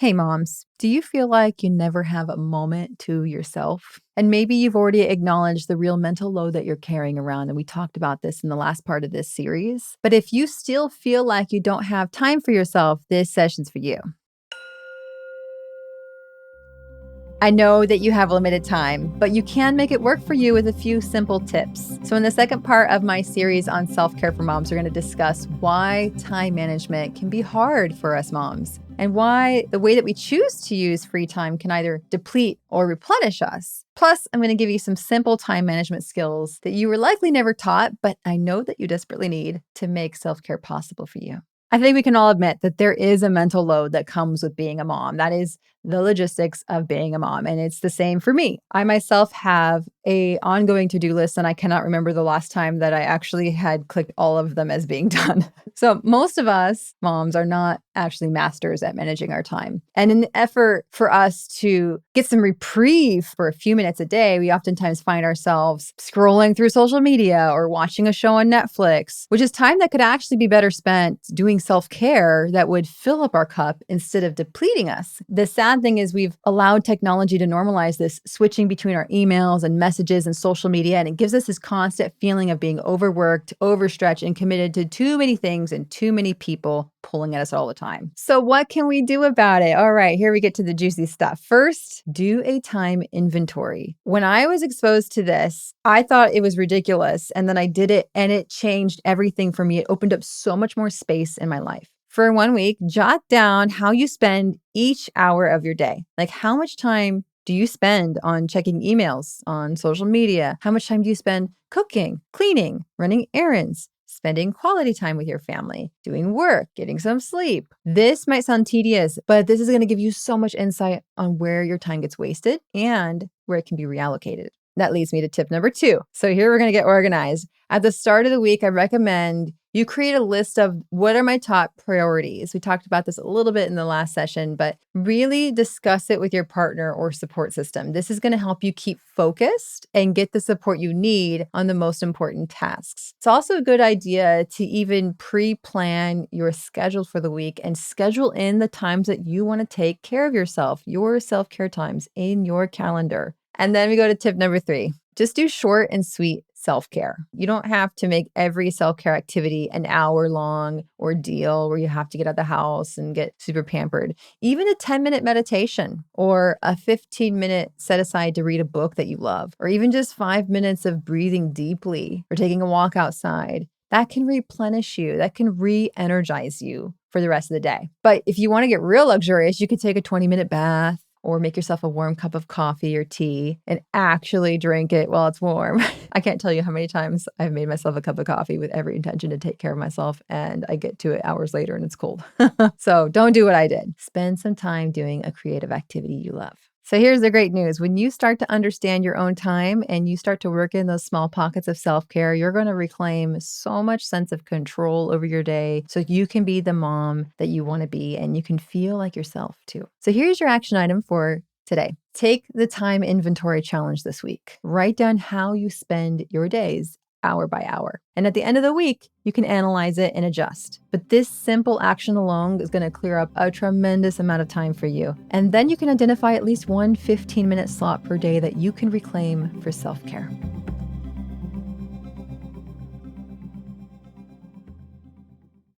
Hey moms, do you feel like you never have a moment to yourself? And maybe you've already acknowledged the real mental load that you're carrying around. And we talked about this in the last part of this series. But if you still feel like you don't have time for yourself, this session's for you. I know that you have limited time, but you can make it work for you with a few simple tips. So, in the second part of my series on self care for moms, we're going to discuss why time management can be hard for us moms and why the way that we choose to use free time can either deplete or replenish us. Plus, I'm going to give you some simple time management skills that you were likely never taught, but I know that you desperately need to make self care possible for you. I think we can all admit that there is a mental load that comes with being a mom. That is the logistics of being a mom. And it's the same for me. I myself have a ongoing to-do list, and I cannot remember the last time that I actually had clicked all of them as being done. So most of us moms are not actually masters at managing our time. And in the effort for us to get some reprieve for a few minutes a day, we oftentimes find ourselves scrolling through social media or watching a show on Netflix, which is time that could actually be better spent doing self-care that would fill up our cup instead of depleting us. The sad thing is we've allowed technology to normalize this switching between our emails and messages and social media, and it gives us this constant feeling of being overworked, overstretched, and committed to too many things and too many people pulling at us all the time. So what can we do about it? All right, here we get to the juicy stuff. First, do a time inventory. When I was exposed to this, I thought it was ridiculous, and then I did it and it changed everything for me. It opened up so much more space in my life. For 1 week, jot down how you spend each hour of your day. Like, how much time do you spend on checking emails, on social media? How much time do you spend cooking, cleaning, running errands, spending quality time with your family, doing work, getting some sleep? This might sound tedious, but this is going to give you so much insight on where your time gets wasted and where it can be reallocated. That leads me to tip number 2. So here we're going to get organized. At the start of the week, I recommend you create a list of what are my top priorities. We talked about this a little bit in the last session, but really discuss it with your partner or support system. This is going to help you keep focused and get the support you need on the most important tasks. It's also a good idea to even pre-plan your schedule for the week and schedule in the times that you want to take care of yourself, your self-care times in your calendar. And then we go to tip number 3. Just do short and sweet self-care. You don't have to make every self-care activity an hour-long ordeal where you have to get out of the house and get super pampered. Even a 10-minute meditation or a 15-minute set aside to read a book that you love, or even just 5 minutes of breathing deeply or taking a walk outside, that can replenish you. That can re-energize you for the rest of the day. But if you want to get real luxurious, you could take a 20-minute bath, or make yourself a warm cup of coffee or tea and actually drink it while it's warm. I can't tell you how many times I've made myself a cup of coffee with every intention to take care of myself, and I get to it hours later and it's cold. So don't do what I did. Spend some time doing a creative activity you love. So here's the great news. When you start to understand your own time and you start to work in those small pockets of self-care, you're going to reclaim so much sense of control over your day so you can be the mom that you want to be and you can feel like yourself too. So here's your action item for today. Take the time inventory challenge this week. Write down how you spend your days hour by hour. And at the end of the week, you can analyze it and adjust. But this simple action alone is going to clear up a tremendous amount of time for you. And then you can identify at least one 15-minute slot per day that you can reclaim for self-care.